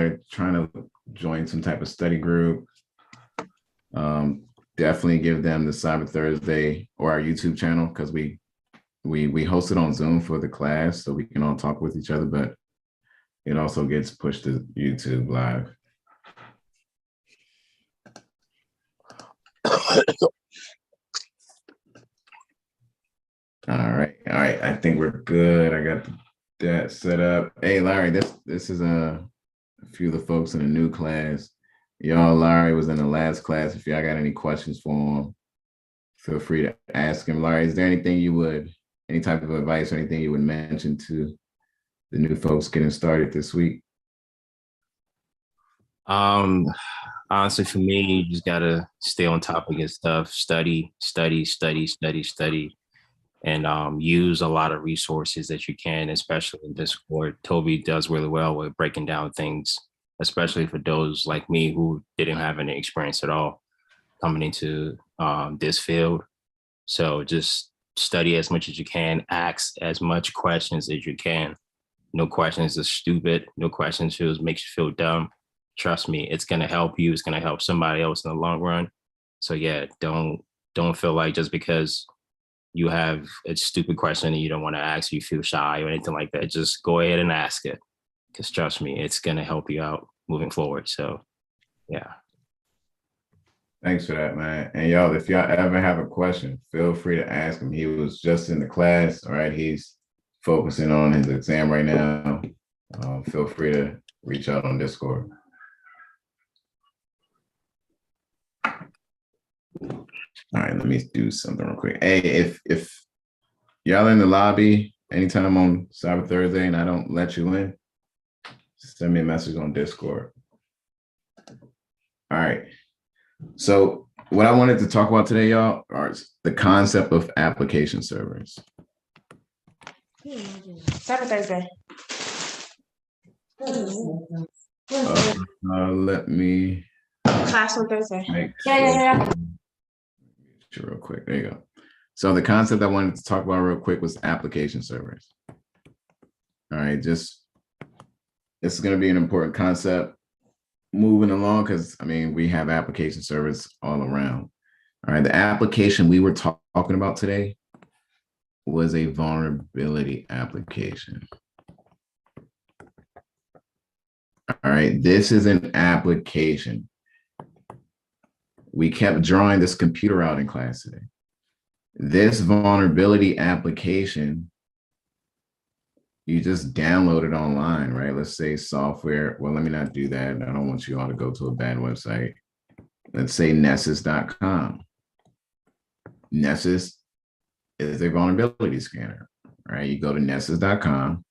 they're trying to join some type of study group, definitely give them the Cyber Thursday or our YouTube channel, because we host it on Zoom for the class so we can all talk with each other, but it also gets pushed to YouTube live. All right. I think we're good. I got that set up. Hey, Larry, this is a few of the folks in the new class. Y'all, Larry was in the last class. If y'all got any questions for him, feel free to ask him. Larry, is there any type of advice or anything you would mention to the new folks getting started this week? Honestly, for me, you just gotta stay on top of your stuff, study, and use a lot of resources that you can, especially in Discord. Toby does really well with breaking down things, especially for those like me who didn't have any experience at all coming into this field. So just study as much as you can, ask as much questions as you can. No questions is stupid. No questions makes you feel dumb. Trust me, it's gonna help you. It's gonna help somebody else in the long run. So yeah, don't feel like just because you have a stupid question and you don't want to ask, you feel shy or anything like that. Just go ahead and ask it, because trust me, it's gonna help you out moving forward. So yeah. Thanks for that, man. And y'all, if y'all ever have a question, feel free to ask him. He was just in the class. All right, he's focusing on his exam right now. Feel free to reach out on Discord. All right, let me do something real quick. Hey, if y'all in the lobby anytime on Cyber Thursday and I don't let you in, just send me a message on Discord. All right. So what I wanted to talk about today, y'all, is the concept of application servers. Cyber Thursday. Let me Class on Thursday. Yeah. Real quick. There you go. So the concept I wanted to talk about real quick was application servers. All right, this is going to be an important concept moving along, because I mean, we have application servers all around. All right, the application we were talking about today was a vulnerability application. All right, this is an application. We kept drawing this computer out in class today. This vulnerability application, you just download it online, right? Let's say software. Well, let me not do that. I don't want you all to go to a bad website. Let's say Nessus.com. Nessus is a vulnerability scanner, right? You go to Nessus.com.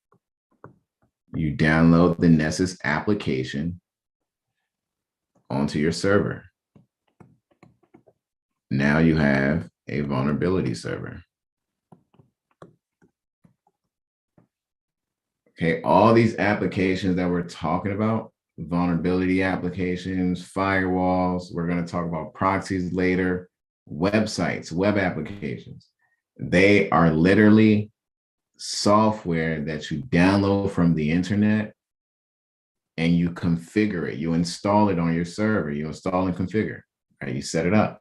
You download the Nessus application onto your server. Now you have a vulnerability server. Okay, all these applications that we're talking about, vulnerability applications, firewalls, we're going to talk about proxies later, websites, web applications. They are literally software that you download from the internet and you configure it. You install it on your server. You install and configure, right? You set it up.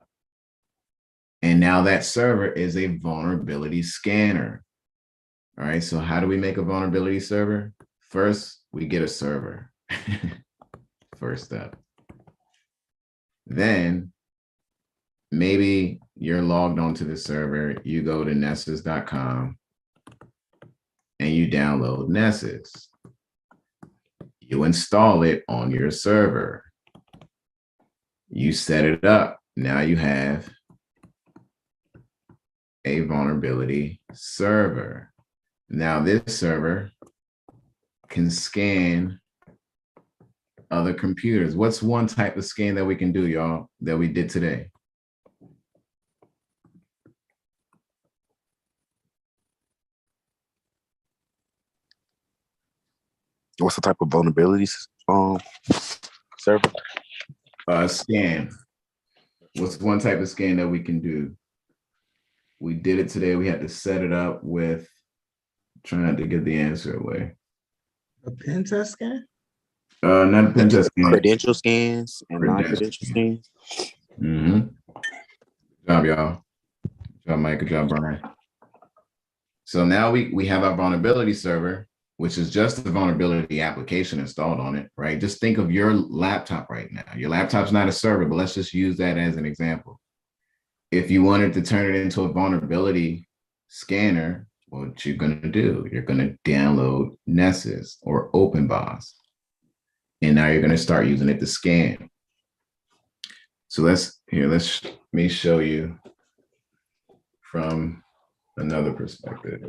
And now that server is a vulnerability scanner. All right, so how do we make a vulnerability server? First, we get a server. First step. Then maybe you're logged onto the server, you go to Nessus.com and you download Nessus. You install it on your server. You set it up. Now you have a vulnerability server. Now this server can scan other computers. What's one type of scan that we can do, y'all, that we did today? What's the type of vulnerabilities server? Scan. What's one type of scan that we can do? We did it today. We had to set it up with trying to get the answer away. A pen test scan? Not a pen test scan. Credential scans and Credential non-credential scans. Mm-hmm. Good job, y'all. Good job, Mike. Good job, Brian. So now we have our vulnerability server, which is just the vulnerability application installed on it, right? Just think of your laptop right now. Your laptop's not a server, but let's just use that as an example. If you wanted to turn it into a vulnerability scanner, what you're going to do, you're going to download Nessus or OpenBOS. And now you're going to start using it to scan. So let me show you from another perspective.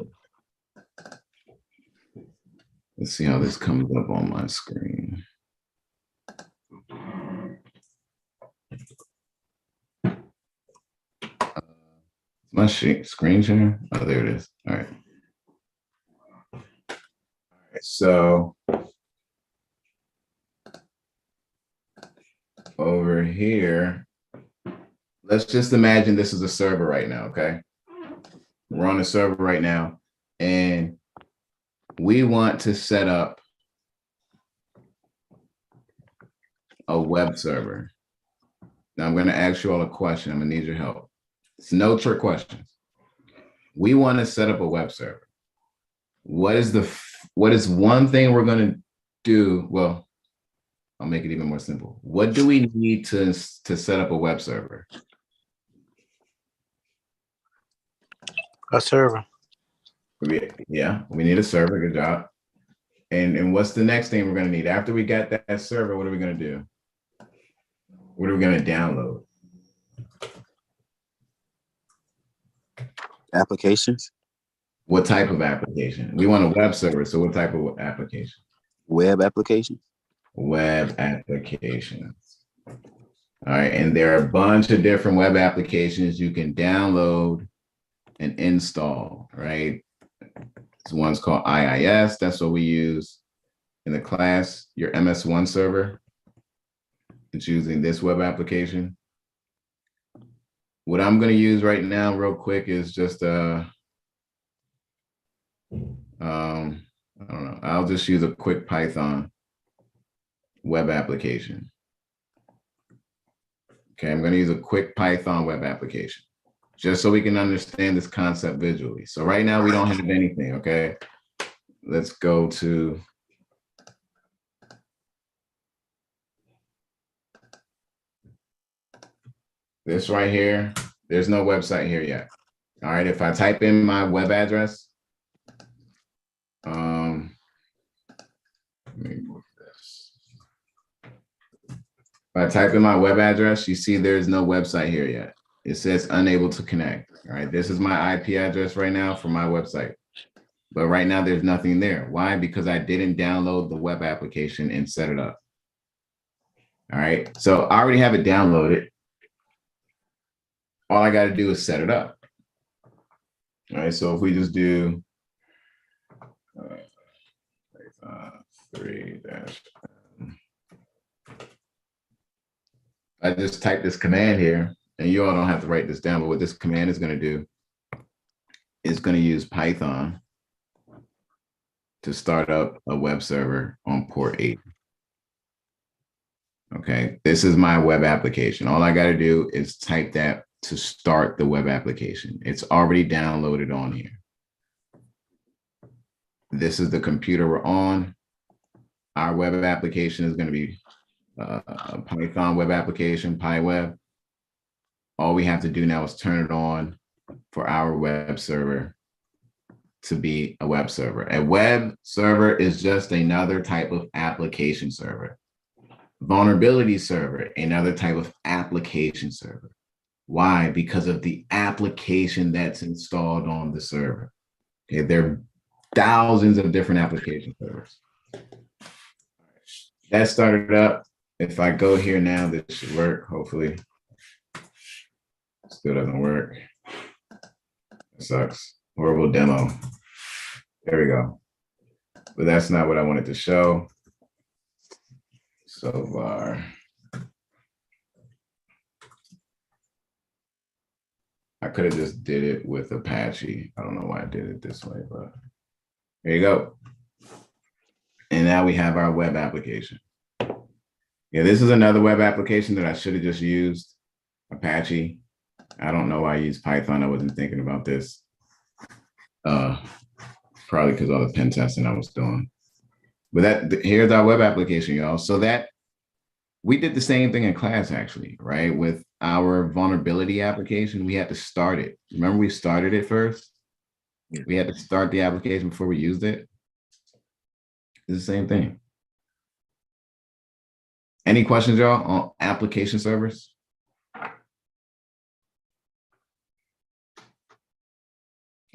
Let's see how this comes up on my screen. My screen share? Oh, there it is. All right. All right, so over here, let's just imagine this is a server right now, okay? We're on a server right now, and we want to set up a web server. Now I'm going to ask you all a question. I'm going to need your help. It's no trick questions. We want to set up a web server. What is one thing we're going to do? Well, I'll make it even more simple. What do we need to set up a web server? A server. Yeah, we need a server. Good job. And what's the next thing we're going to need? After we got that server, what are we going to do? What are we going to download? Applications. What type of application? We want a web server. So what type of application? Web applications. Web applications. All right. And there are a bunch of different web applications you can download and install, right? This one's called IIS. That's what we use in the class. Your MS1 server. It's using this web application. What I'm going to use right now real quick is just I don't know. I'll just use a quick Python web application. Okay, I'm going to use a quick Python web application just so we can understand this concept visually. So right now we don't have anything, okay? Let's go to this right here. There's no website here yet. All right, if I type in my web address, let me move this. If I type in my web address, you see there's no website here yet. It says unable to connect. All right, this is my IP address right now for my website. But right now there's nothing there. Why? Because I didn't download the web application and set it up. All right, so I already have it downloaded. All I got to do is set it up. All right, so if we just do 3 dash, I just type this command here, and you all don't have to write this down, but what this command is going to do is going to use Python to start up a web server on port 8. Okay, this is my web application. All I got to do is type that to start the web application. It's already downloaded on here. This is the computer we're on. Our web application is going to be a Python web application, PyWeb. All we have to do now is turn it on for our web server to be a web server. A web server is just another type of application server. Vulnerability server, another type of application server. Why? Because of the application that's installed on the server. Okay, there are thousands of different application servers. That started up. If I go here now, this should work, hopefully. Still doesn't work. It sucks. Horrible demo. There we go. But that's not what I wanted to show. So far. I could have just did it with Apache. I don't know why I did it this way, but there you go. And now we have our web application. Yeah, this is another web application that I should have just used, Apache. I don't know why I used Python. I wasn't thinking about this. Probably because all the pen testing I was doing. But here's our web application, y'all. So that we did the same thing in class, actually, right? With our vulnerability application, we had to start it. Remember, we started it first. Yeah. We had to start the application before we used it. It's the same thing. Any questions, y'all, on application servers? All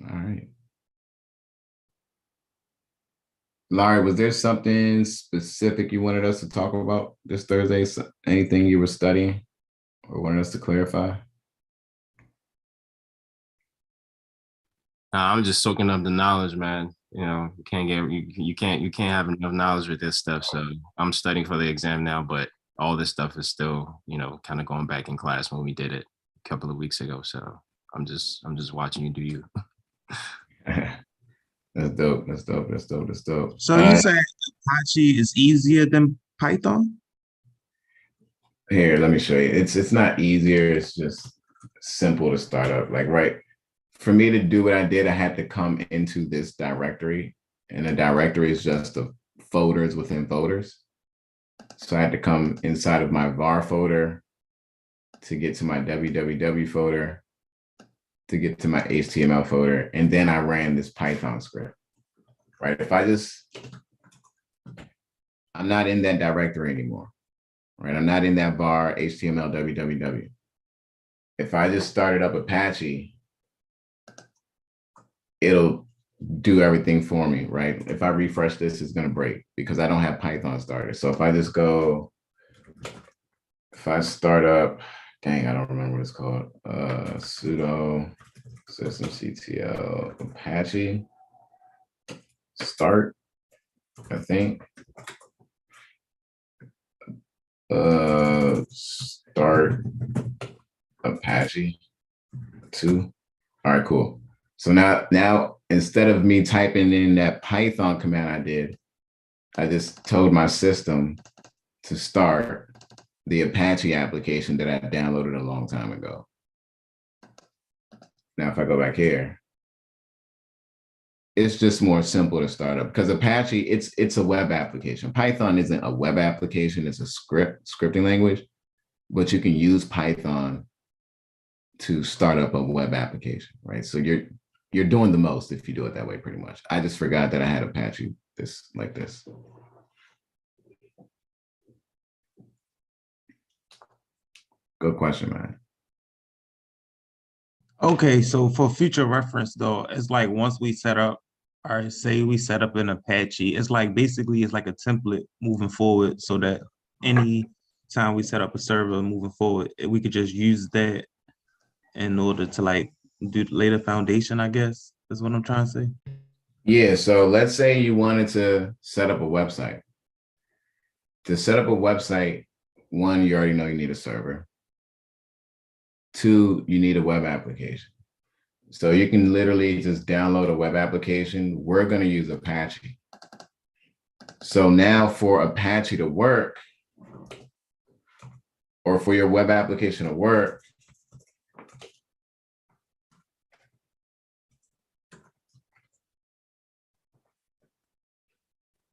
right. Laurie, was there something specific you wanted us to talk about this Thursday? Anything you were studying or wanted us to clarify? I'm just soaking up the knowledge, man. You can't get you can't have enough knowledge with this stuff. So I'm studying for the exam now, but all this stuff is still, kind of going back in class when we did it a couple of weeks ago. So I'm just watching you do you. That's dope. That's dope. That's dope. That's dope. So you say Apache is easier than Python? Here, let me show you. It's not easier. It's just simple to start up. Like, right, for me to do what I did, I had to come into this directory, and a directory is just the folders within folders. So I had to come inside of my var folder to get to my www folder, to get to my HTML folder, and then I ran this Python script, right? I'm not in that directory anymore, right? I'm not in that var HTML www. If I just started up Apache, it'll do everything for me, right? If I refresh this, it's gonna break because I don't have Python started. So if I start up, dang, I don't remember what it's called, sudo systemctl Apache start, I think. Start Apache 2. All right, cool. So now instead of me typing in that Python command I just told my system to start the Apache application that I downloaded a long time ago. Now, if I go back here, it's just more simple to start up because Apache, it's a web application. Python isn't a web application, it's a scripting language, but you can use Python to start up a web application, right? So you're doing the most if you do it that way, pretty much. I just forgot that I had Apache like this. Good question, man. Okay, so for future reference though, it's like once we set up, all right, say we set up an Apache, it's like basically it's like a template moving forward so that any time we set up a server moving forward, we could just use that in order to like do later foundation, I guess, is what I'm trying to say. Yeah, so let's say you wanted to set up a website. To set up a website, one, you already know you need a server. Two, you need a web application. So you can literally just download a web application. We're going to use Apache. So now for Apache to work, or for your web application to work,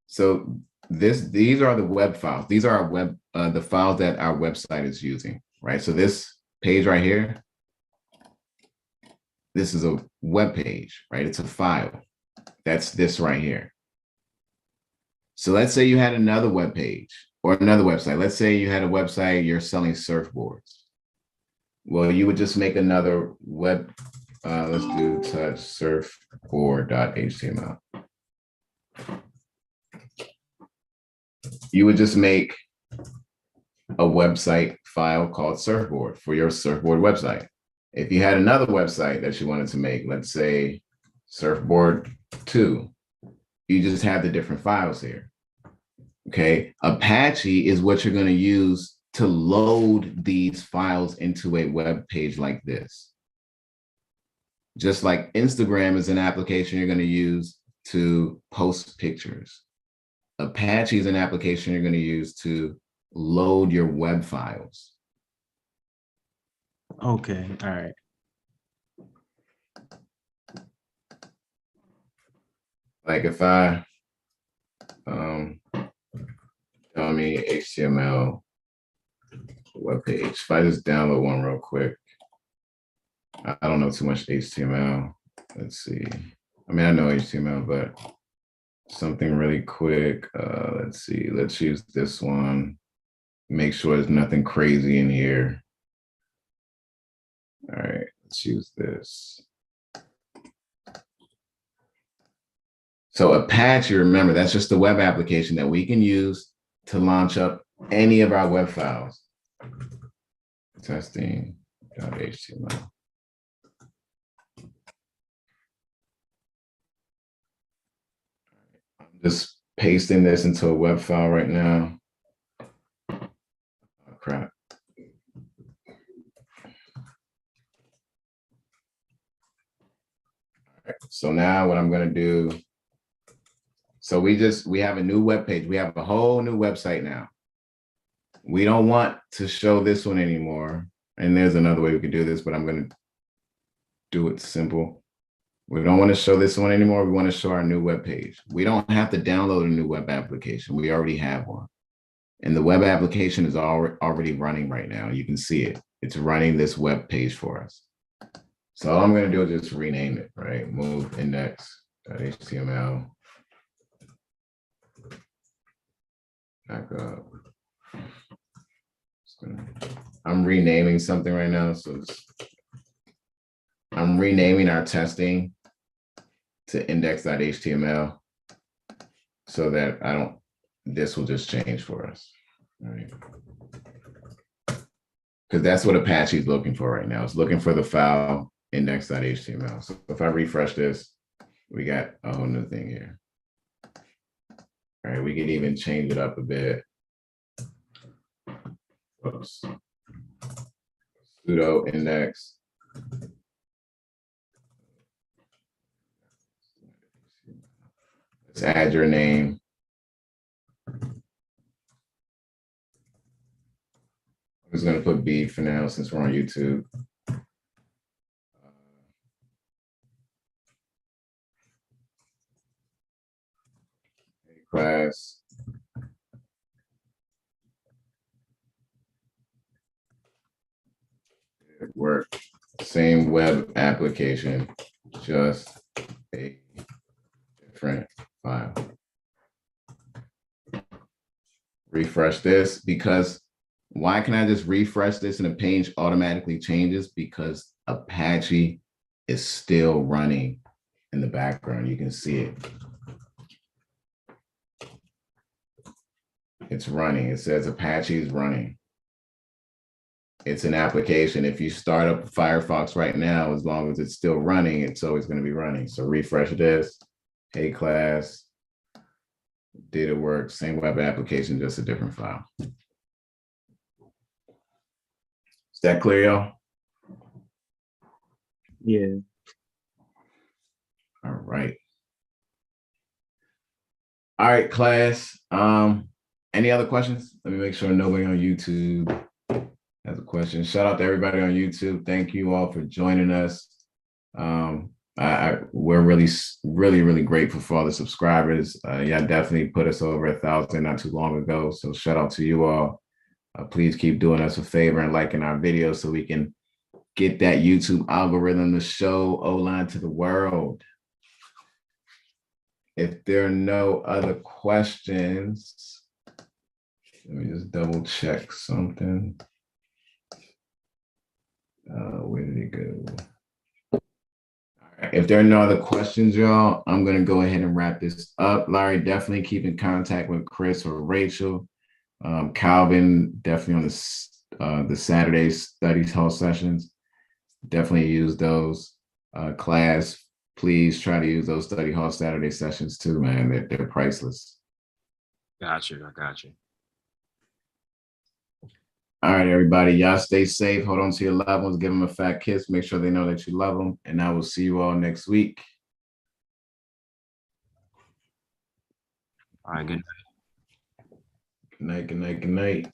so these are the web files. These are our the files that our website is using, right? So this page right here, this is a web page, right? It's a file. That's this right here. So let's say you had another web page or another website. Let's say you had a website, you're selling surfboards. Well, you would just make another web, let's do touch surfboard.html. You would just make a website file called surfboard for your surfboard website. If you had another website that you wanted to make, let's say surfboard 2, you just have the different files here. Okay, Apache is what you're going to use to load these files into a web page like this. Just like Instagram is an application you're going to use to post pictures. Apache is an application you're going to use to load your web files. Okay, all right. Like if I tell me HTML web page, if I just download one real quick, I don't know too much HTML. Let's see. I mean, I know HTML, but something really quick. Let's see. Let's use this one. Make sure there's nothing crazy in here. All right, let's use this. So Apache, remember, that's just the web application that we can use to launch up any of our web files. Testing.html. I'm just pasting this into a web file right now. Oh, crap. All right, so now what I'm going to do, so we have a new web page. We have a whole new website now. We don't want to show this one anymore. And there's another way we could do this, but I'm going to do it simple. We don't want to show this one anymore. We want to show our new web page. We don't have to download a new web application. We already have one. And the web application is already running right now. You can see it. It's running this web page for us. So all I'm going to do is just rename it, right? Move index.html. Back up. I'm renaming something right now. So I'm renaming our testing to index.html so that this will just change for us. All right. Because that's what Apache is looking for right now. It's looking for the file index.html. So if I refresh this, we got a whole new thing here. All right, we can even change it up a bit. Oops. Sudo index. Let's add your name. I'm just going to put B for now since we're on YouTube. Class. Work. Same web application, just a different file. Refresh this, because why can I just refresh this and the page automatically changes? Because Apache is still running in the background. You can see it. It's running. It says Apache is running. It's an application. If you start up Firefox right now, as long as it's still running, it's always going to be running. So refresh this. Hey class, did it work? Same web application, just a different file. Is that clear, y'all? Yeah. All right. All right, class. Any other questions? Let me make sure nobody on YouTube has a question. Shout out to everybody on YouTube. Thank you all for joining us. We're really grateful for all the subscribers. Y'all definitely put us over 1,000 not too long ago. So shout out to you all. Please keep doing us a favor and liking our videos so we can get that YouTube algorithm to show O-Line to the world. If there are no other questions, let me just double check something. Where did it go? All right. If there are no other questions, y'all, I'm going to go ahead and wrap this up. Larry, definitely keep in contact with Chris or Rachel. Calvin, definitely on the Saturday study hall sessions. Definitely use those. Class, please try to use those study hall Saturday sessions too, man. They're priceless. Got you. I got you. All right, everybody. Y'all stay safe. Hold on to your loved ones. Give them a fat kiss. Make sure they know that you love them. And I will see you all next week. All right, good night. Good night, good night, good night.